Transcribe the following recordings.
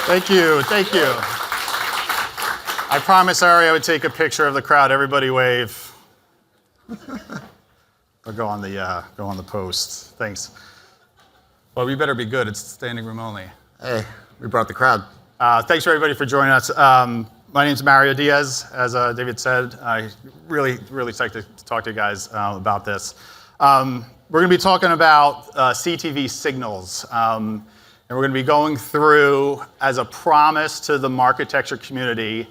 Thank you, thank you. I promised Ari I would take a picture of the crowd. Everybody wave. Or go on the post. Thanks. Well, we better be good. It's standing room only. Hey, we brought the crowd. Thanks for everybody for joining us. My name's Mario Diez, as David said. I really psyched to talk to you guys about this. We're going to be talking about CTV signals. And we're going to be going through, as a promise to the Marketecture community,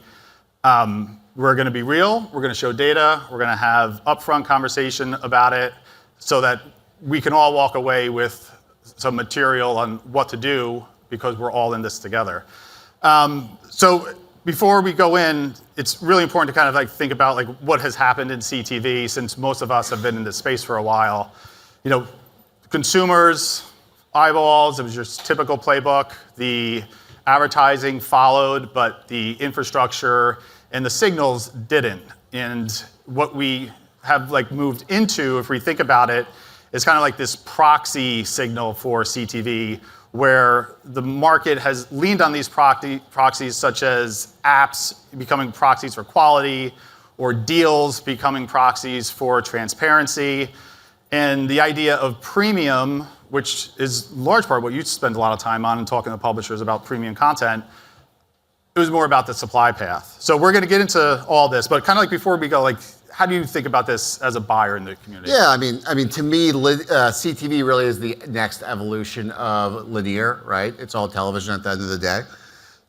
we're going to be real, we're going to show data, we're going to have upfront conversation about it so that we can all walk away with some material on what to do because we're all in this together. So before we go in, it's really important to kind of think about what has happened in CTV since most of us have been in this space for a while. You know, consumers, eyeballs, it was just typical playbook. The advertising followed, but the infrastructure and the signals didn't. And what we have moved into, if we think about it, is kind of like this proxy signal for CTV, where the market has leaned on these proxies, such as apps becoming proxies for quality, or deals becoming proxies for transparency. And the idea of premium, which is in large part what you spend a lot of time on and talking to publishers about premium content, it was more about the supply path. So we're going to get into all this, but kind of before we go, how do you think about this as a buyer in the community? Yeah, I mean, to me, CTV really is the next evolution of linear, right? It's all television at the end of the day.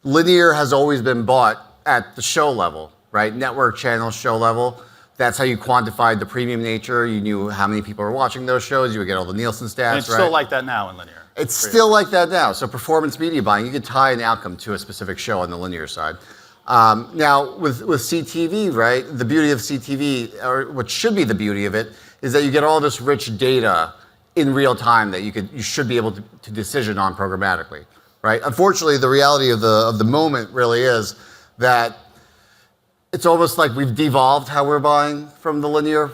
Linear has always been bought at the show level, right? Network channel show level. That's how you quantified the premium nature. You knew how many people were watching those shows. You would get all the Nielsen stats, and it's still like that now in linear. It's still like that now. So performance media buying, you can tie an outcome to a specific show on the linear side. Now with CTV, right, the beauty of CTV, or what should be the beauty of it, is that you get all this rich data in real time that you should be able to decision on programmatically, right? Unfortunately, the reality of the moment really is that it's almost like we've devolved how we're buying from the linear,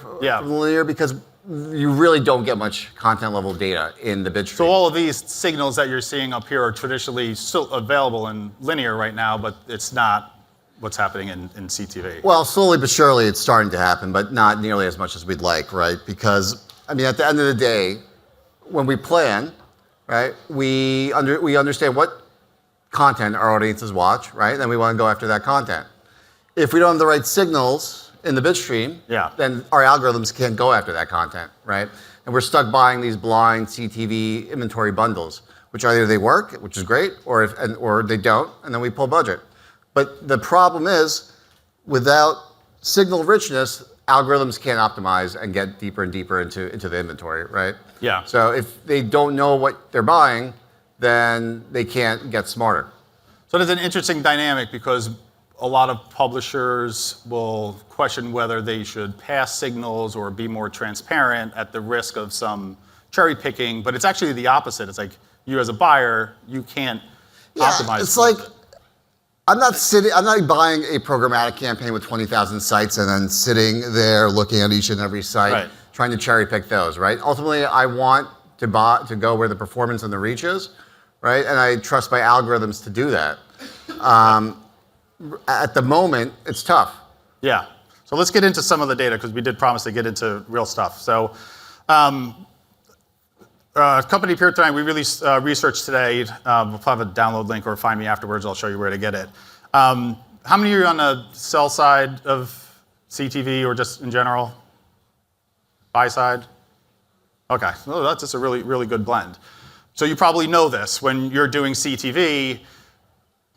because you really don't get much content level data in the bid stream. So all of these signals that you're seeing up here are traditionally still available in linear right now, but it's not what's happening in CTV. Well, slowly but surely it's starting to happen, but not nearly as much as we'd like, right? Because, I mean, at the end of the day, when we plan, right, we understand what content our audiences watch, right? Then we want to go after that content. If we don't have the right signals in the bid stream, then our algorithms can't go after that content, right? And we're stuck buying these blind CTV inventory bundles, which either they work, which is great, or they don't, and then we pull budget. But the problem is, without signal richness, algorithms can't optimize and get deeper and deeper into the inventory, right? Yeah. So if they don't know what they're buying, then they can't get smarter. So there's an interesting dynamic because a lot of publishers will question whether they should pass signals or be more transparent at the risk of some cherry picking, but it's actually the opposite. It's like you as a buyer, you can't optimize. It's like, I'm not buying a programmatic campaign with 20,000 sites and then sitting there looking at each and every site, trying to cherry pick those, right? Ultimately, I want to go where the performance and the reach is, right? And I trust my algorithms to do that. At the moment, it's tough. Yeah. So let's get into some of the data because we did promise to get into real stuff. So company here tonight, we released research today. We'll have a download link or find me afterwards. I'll show you where to get it. How many of you are on the sell side of CTV or just in general? Buy side? Okay. Well, that's just a really, really good blend. So you probably know this. When you're doing CTV,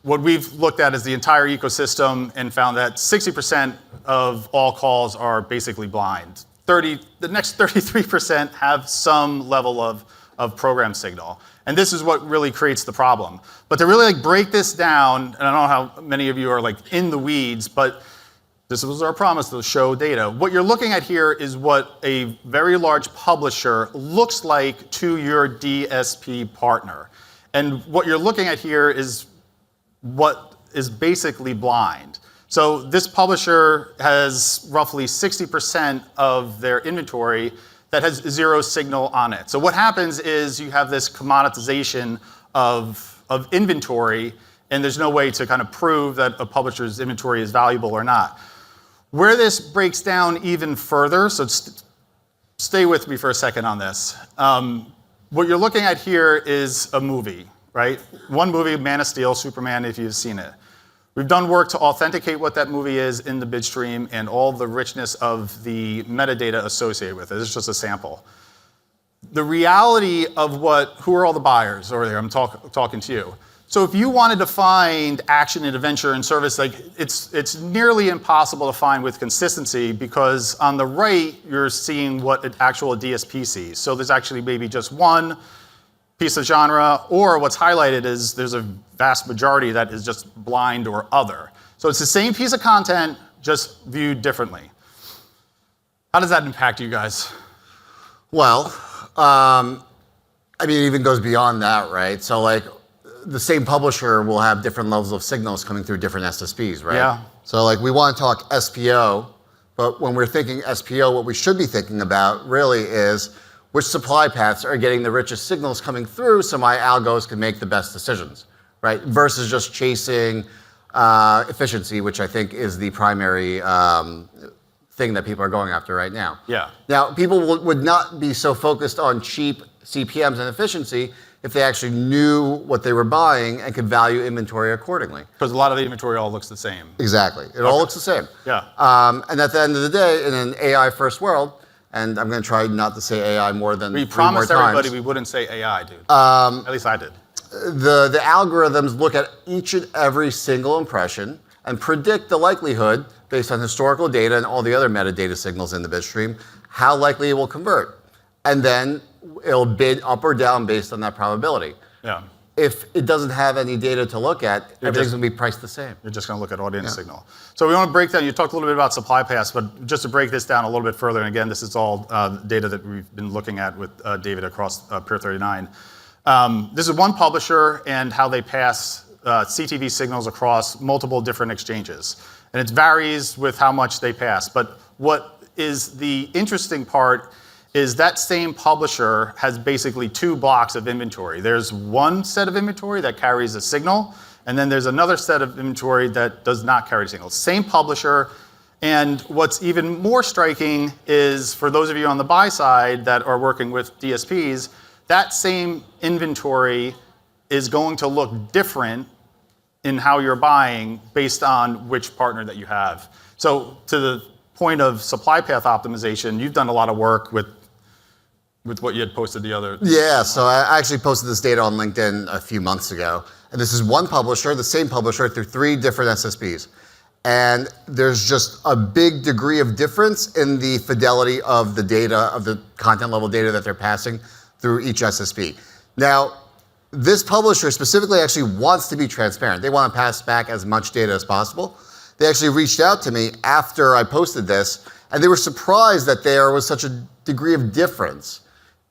what we've looked at is the entire ecosystem and found that 60% of all calls are basically blind. The next 33% have some level of program signal. And this is what really creates the problem. But to really break this down, and I don't know how many of you are in the weeds, but this was our promise to show data. What you're looking at here is what a very large publisher looks like to your DSP partner. And what you're looking at here is what is basically blind. So this publisher has roughly 60% of their inventory that has zero signal on it. So what happens is you have this commoditization of inventory, and there's no way to kind of prove that a publisher's inventory is valuable or not. Where this breaks down even further, so stay with me for a second on this. What you're looking at here is a movie, right? One movie, Man of Steel, Superman, if you've seen it. We've done work to authenticate what that movie is in the bid stream and all the richness of the metadata associated with it. This is just a sample. The reality of who are all the buyers over there? I'm talking to you. So if you wanted to find action and adventure and service, like it's nearly impossible to find with consistency, because on the right, you're seeing what an actual DSP sees. So there's actually maybe just one piece of genre, or what's highlighted is there's a vast majority that is just blind or other. So it's the same piece of content, just viewed differently. How does that impact you guys? Well, I mean, it even goes beyond that, right? So like, the same publisher will have different levels of signals coming through different SSPs, right? Yeah. So like, we want to talk SPO, but when we're thinking SPO, what we should be thinking about really is which supply paths are getting the richest signals coming through so my algos can make the best decisions, right? Versus just chasing efficiency, which I think is the primary thing that people are going after right now. Yeah. Now, people would not be so focused on cheap CPMs and efficiency if they actually knew what they were buying and could value inventory accordingly. Because a lot of the inventory all looks the same. Exactly. It all looks the same. Yeah. And at the end of the day, in an AI-first world, and I'm going to try not to say AI more than We 3 more promised everybody times. we wouldn't say AI, dude. At least I did. The algorithms look at each and every single impression and predict the likelihood, based on historical data and all the other metadata signals in the bid stream, how likely it will convert. And then it'll bid up or down based on that probability. Yeah. If it doesn't have any data to look at, everything's going to be priced the same. You're just going to look at audience signal. So we want to break down, you talked a little bit about supply paths, but just to break this down a little bit further, and again, this is all data that we've been looking at with David across Peer 39. This is one publisher and how they pass CTV signals across multiple different exchanges. And it varies with how much they pass. But what is the interesting part is that same publisher has basically 2 blocks of inventory. There's one set of inventory that carries a signal, and then there's another set of inventory that does not carry a signal. Same publisher, and what's even more striking is, for those of you on the buy side that are working with DSPs, that same inventory is going to look different in how you're buying based on which partner that you have. So to the point of supply path optimization, you've done a lot of work with what you had posted the other. Yeah, so I actually posted this data on LinkedIn a few months ago. And this is one publisher, the same publisher, through 3 different SSPs. And there's just a big degree of difference in the fidelity of the data, of the content level data that they're passing through each SSP. Now, this publisher specifically actually wants to be transparent. They want to pass back as much data as possible. They actually reached out to me after I posted this, and they were surprised that there was such a degree of difference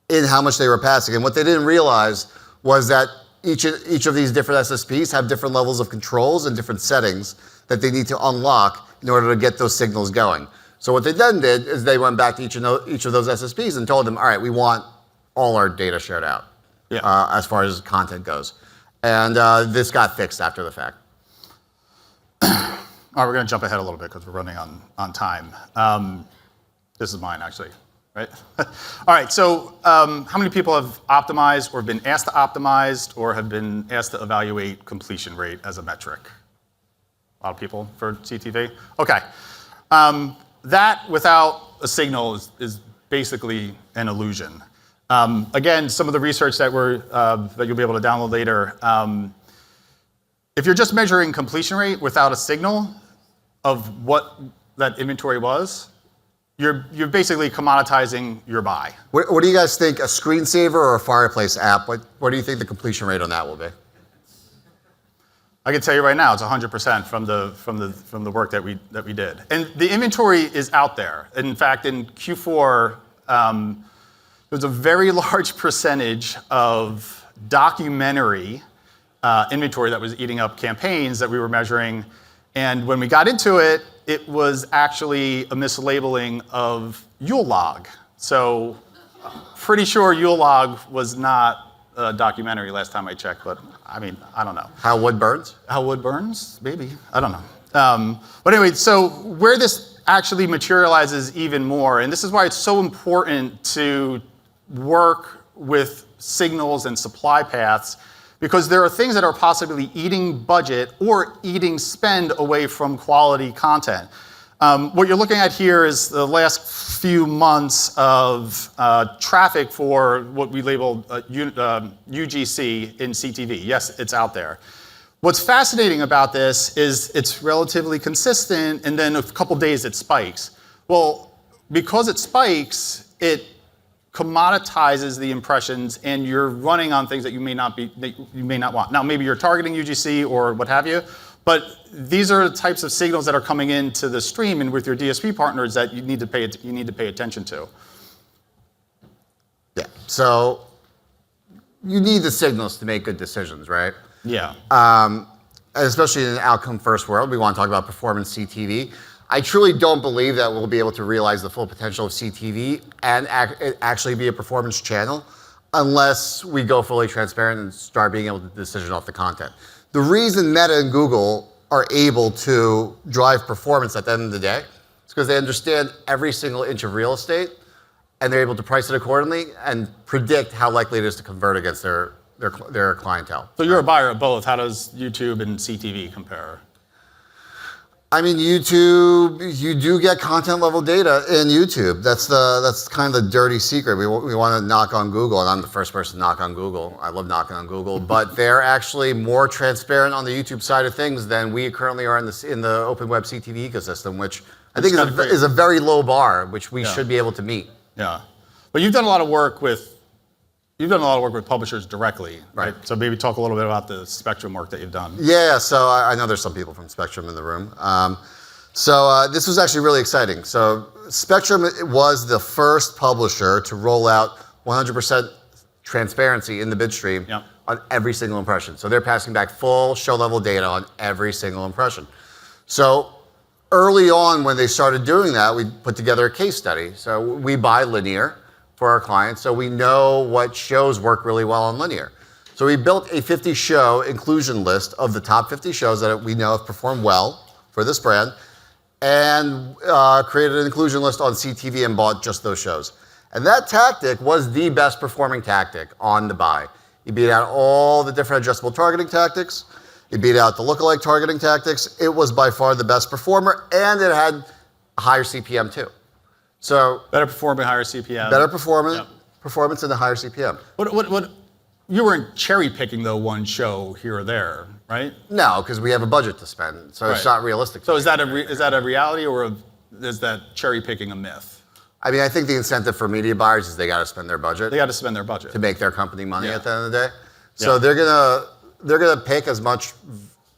in how much they were passing. And what they didn't realize was that each of these different SSPs have different levels of controls and different settings that they need to unlock in order to get those signals going. So what they then did is they went back to each of those SSPs and told them, all right, we want all our data shared out as far as content goes. And this got fixed after the fact. All right, we're going to jump ahead a little bit because we're running on time. This is mine, actually. Right? All right, so how many people have optimized or been asked to optimize or have been asked to evaluate completion rate as a metric? A lot of people for CTV? Okay. That without a signal is basically an illusion. Again, some of the research that you'll be able to download later, if you're just measuring completion rate without a signal of what that inventory was, you're basically commoditizing your buy. What do you guys think, a screensaver or a Fireplace app? What do you think the completion rate on that will be? I can tell you right now, it's 100% from the work that we did. And the inventory is out there. In fact, in Q4, there's a very large percentage of documentary inventory that was eating up campaigns that we were measuring. And when we got into it, it was actually a mislabeling of Yule log. So pretty sure Yule log was not documentary last time I checked, but I mean, I don't know. How wood burns? How wood burns? Maybe. I don't know. But anyway, so where this actually materializes even more, and this is why it's so important to work with signals and supply paths, because there are things that are possibly eating budget or eating spend away from quality content. What you're looking at here is the last few months of traffic for what we label UGC in CTV. Yes, it's out there. What's fascinating about this is it's relatively consistent, and then a couple days it spikes. Well, because it spikes, it commoditizes the impressions, and you're running on things that you may not want. Now, maybe you're targeting UGC or what have you, but these are the types of signals that are coming into the stream and with your DSP partners that you need to pay attention to. Yeah. So you need the signals to make good decisions, right? Yeah. Especially in an outcome-first world, we want to talk about performance CTV. I truly don't believe that we'll be able to realize the full potential of CTV and actually be a performance channel unless we go fully transparent and start being able to decision off the content. The reason Meta and Google are able to drive performance at the end of the day is because they understand every single inch of real estate, and they're able to price it accordingly and predict how likely it is to convert against their clientele. So you're a buyer of both. How does YouTube and CTV compare? I mean, YouTube, you do get content level data in YouTube. That's kind of the dirty secret. We want to knock on Google, and I'm the first person to knock on Google. I love knocking on Google, but they're actually more transparent on the YouTube side of things than we currently are in the open web CTV ecosystem, which I think is a very low bar, which we should be able to meet. Yeah, but you've done a lot of work with publishers directly, right? So maybe talk a little bit about the Spectrum work that you've done. Yeah, so I know there's some people from Spectrum in the room. This was actually really exciting. So Spectrum was the first publisher to roll out 100% transparency in the bid stream on every single impression. So they're passing back full show level data on every single impression. So early on when they started doing that, we put together a case study. So we buy linear for our clients, so we know what shows work really well on linear. So we built a 50 show inclusion list of the top 50 shows that we know have performed well for this brand, and created an inclusion list on CTV and bought just those shows. And that tactic was the best performing tactic on the buy. You beat out all the different adjustable targeting tactics, you beat out the lookalike targeting tactics. It was by far the best performer, and it had a higher CPM too. So better performing, higher CPM. Better performance and a higher CPM. What? You weren't cherry picking though one show here or there, right? No, because we have a budget to spend, so it's not realistic. So is that a reality, or is that cherry picking a myth? I mean, I think the incentive for media buyers is they got to spend their budget. They got to spend their budget to make their company money at the end of the day. So they're gonna pick as much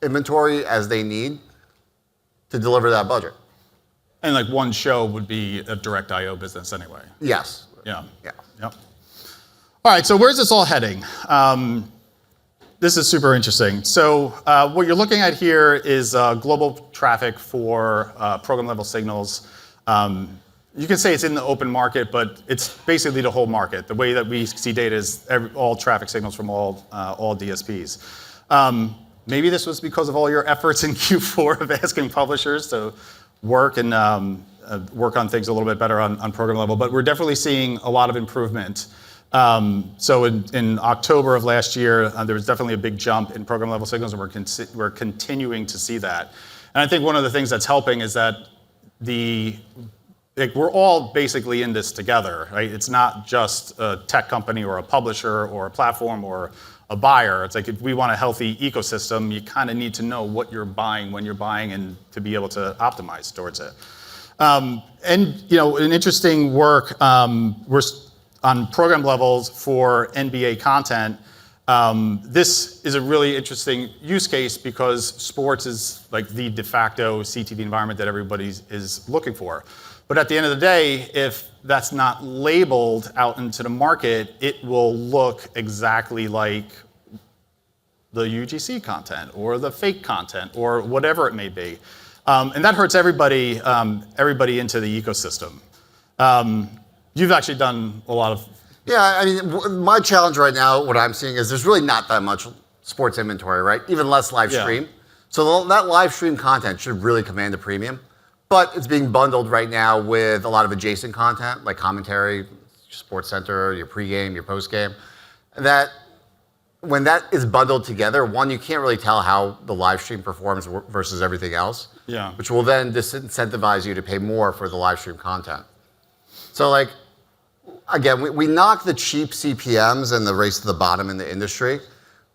inventory as they need to deliver that budget. And like one show would be a direct IO business anyway. Yes. Yeah. Yeah. Yep. All right, so where's this all heading? This is super interesting. So what you're looking at here is global traffic for program level signals. You can say it's in the open market, but it's basically the whole market. The way that we see data is all traffic signals from all DSPs. Maybe this was because of all your efforts in Q4 of asking publishers to work and work on things a little bit better on program level, but we're definitely seeing a lot of improvement. So in October of last year, there was definitely a big jump in program level signals, and we're continuing to see that. And I think one of the things that's helping is that we're all basically in this together, right? It's not just a tech company or a publisher or a platform or a buyer. It's like if we want a healthy ecosystem, you kind of need to know what you're buying when you're buying and to be able to optimize towards it. And an interesting work we're on program levels for NBA content. This is a really interesting use case because sports is like the de facto CTV environment that everybody is looking for. But at the end of the day, if that's not labeled out into the market, it will look exactly like the UGC content or the fake content or whatever it may be. And that hurts everybody into the ecosystem. You've actually done a lot of Yeah, I mean, my challenge right now, what I'm seeing is there's really not that much sports inventory, right? Even less live stream. So that live stream content should really command a premium. But it's being bundled right now with a lot of adjacent content, like commentary, Sports Center, your pregame, your postgame. That when that is bundled together, one, you can't really tell how the live stream performs versus everything else. Yeah. Which will then disincentivize you to pay more for the live stream content. So like, again, we knock the cheap CPMs and the race to the bottom in the industry,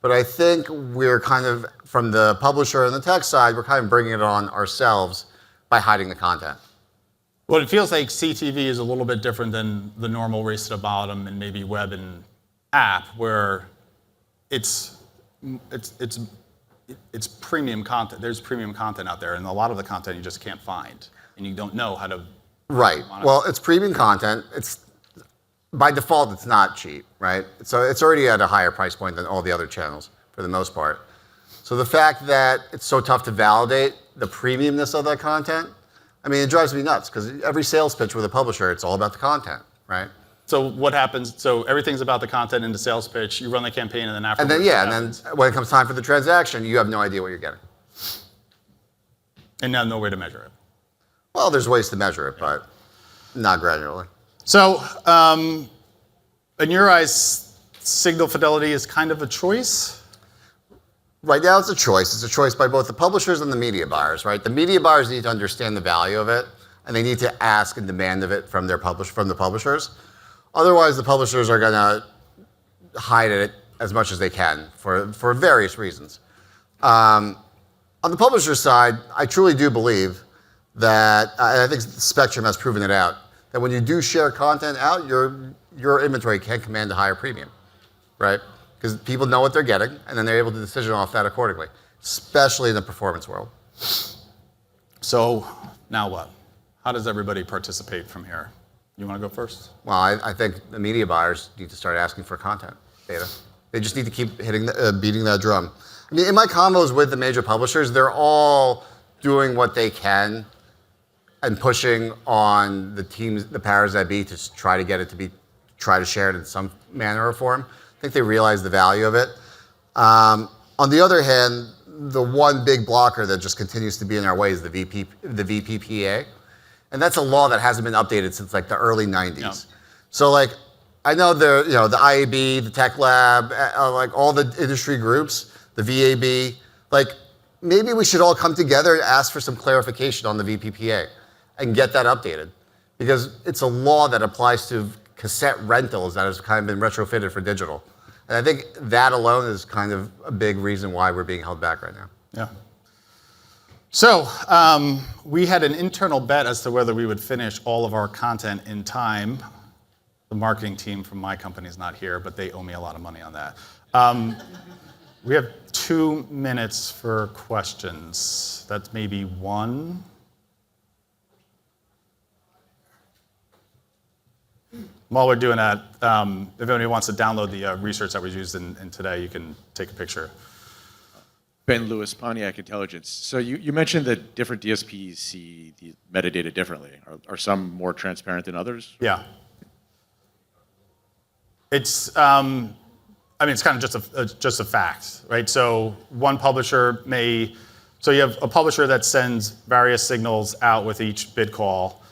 but I think we're kind of, from the publisher and the tech side, we're kind of bringing it on ourselves by hiding the content. Well, it feels like CTV is a little bit different than the normal race to the bottom and maybe web and app, where it's premium content. There's premium content out there, and a lot of the content you just can't find, and you don't know how to. Right. Well, it's premium content. It's by default, it's not cheap, right? So it's already at a higher price point than all the other channels for the most part. So the fact that it's so tough to validate the premiumness of that content, I mean, it drives me nuts because every sales pitch with a publisher, it's all about the content, right? So what happens? So everything's about the content in the sales pitch. You run the campaign, and then afterwards. And then when it comes time for the transaction, you have no idea what you're getting. And now no way to measure it. Well, there's ways to measure it, but not granularly. So, in your eyes, signal fidelity is kind of a choice? Right now, it's a choice. It's a choice by both the publishers and the media buyers, right? The media buyers need to understand the value of it, and they need to ask and demand of it from the publishers. Otherwise, the publishers are going to hide it as much as they can for various reasons. On the publisher side, I truly do believe that, and I think Spectrum has proven it out, that when you do share content out, your inventory can command a higher premium, right? Because people know what they're getting, and then they're able to decision off that accordingly, especially in the performance world. So now what? How does everybody participate from here? You want to go first? Well, I think the media buyers need to start asking for content data. They just need to keep beating that drum. I mean, in my combos with the major publishers, they're all doing what they can and pushing on the teams, the powers that be, to try to get it to be, try to share it in some manner or form. I think they realize the value of it. On the other hand, the one big blocker that just continues to be in our way is the VPPA. And that's a law that hasn't been updated since like the early 90s. Yeah. So like, I know the IAB, the Tech Lab, like all the industry groups, the VAB, like maybe we should all come together and ask for some clarification on the VPPA and get that updated, because it's a law that applies to cassette rentals that has kind of been retrofitted for digital. And I think that alone is kind of a big reason why we're being held back right now. Yeah. So we had an internal bet as to whether we would finish all of our content in time. The marketing team from my company is not here, but they owe me a lot of money on that. We have 2 minutes for questions. That's maybe one. While we're doing that, if anybody wants to download the research that was used in today, you can take a picture. Ben Lewis, Pontiac Intelligence. So you mentioned that different DSPs see the metadata differently. Are some more transparent than others? Yeah. It's, it's kind of just a fact, right? So one publisher so you have a publisher that sends various signals out with each bid call.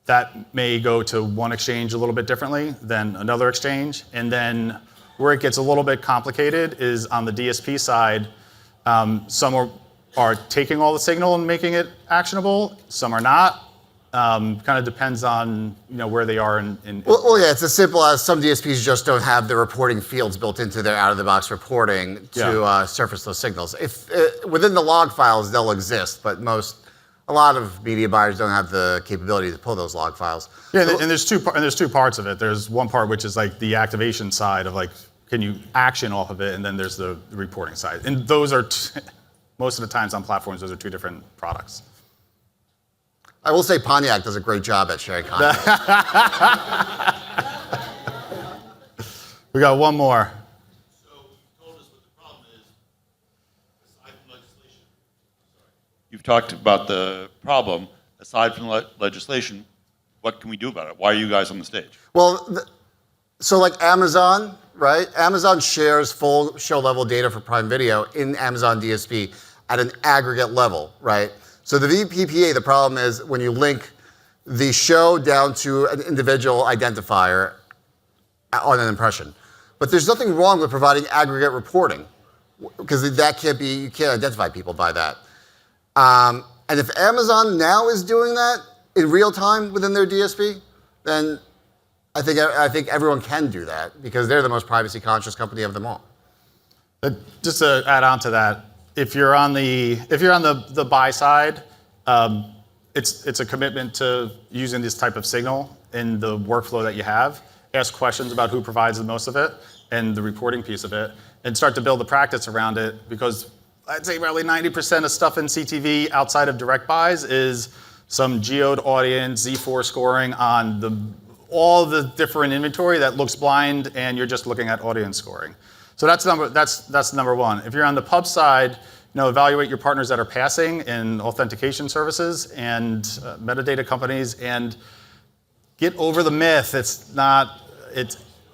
That may go to one exchange a little bit differently than another exchange. And then where it gets a little bit complicated is on the DSP side. Some are taking all the signal and making it actionable. Some are not. Kind of depends on where they are in. Well, yeah, it's as simple as some DSPs just don't have the reporting fields built into their out-of-the-box reporting to surface those signals. If within the log files, they'll exist, but a lot of media buyers don't have the capability to pull those log files. Yeah, and there's two parts of it. There's one part which is like the activation side of like, can you action off of it, and then there's the reporting side. And those are most of the times on platforms, those are two different products. I will say Pontiac does a great job at sharing content. We got one more. So you told us what the problem is, aside from legislation. You've talked about the problem. Aside from legislation, what can we do about it? Why are you guys on the stage? Well, So like Amazon, right? Amazon shares full show level data for Prime Video in Amazon DSP at an aggregate level, right? So the VPPA, the problem is when you link the show down to an individual identifier on an impression. But there's nothing wrong with providing aggregate reporting because that can't be, you can't identify people by that. And if Amazon now is doing that in real time within their DSP, then I think everyone can do that because they're the most privacy conscious company of them all. Just to add on to that, if you're on the buy side, it's a commitment to using this type of signal in the workflow that you have. Ask questions about who provides the most of it and the reporting piece of it, and start to build the practice around it, because I'd say probably 90% of stuff in CTV outside of direct buys is some geoed audience, Z4 scoring on all the different inventory that looks blind, and you're just looking at audience scoring. So that's number one. If you're on the pub side, evaluate your partners that are passing in authentication services and metadata companies, and get over the myth.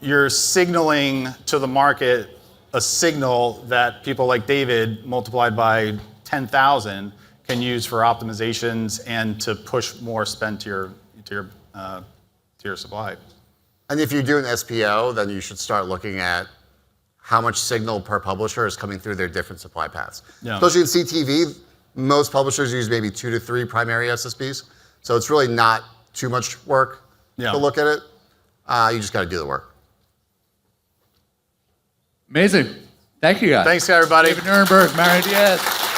You're signaling to the market a signal that people like David multiplied by 10,000 can use for optimizations and to push more spend to your supply. And if you do an SPO, then you should start looking at how much signal per publisher is coming through their different supply paths. Yeah. Especially in CTV, most publishers use maybe 2 to 3 primary SSPs. So it's really not too much work to look at it. You just got to do the work. Amazing. Thank you, guys. Thanks, everybody. David Nyurenberg, Mario Diez.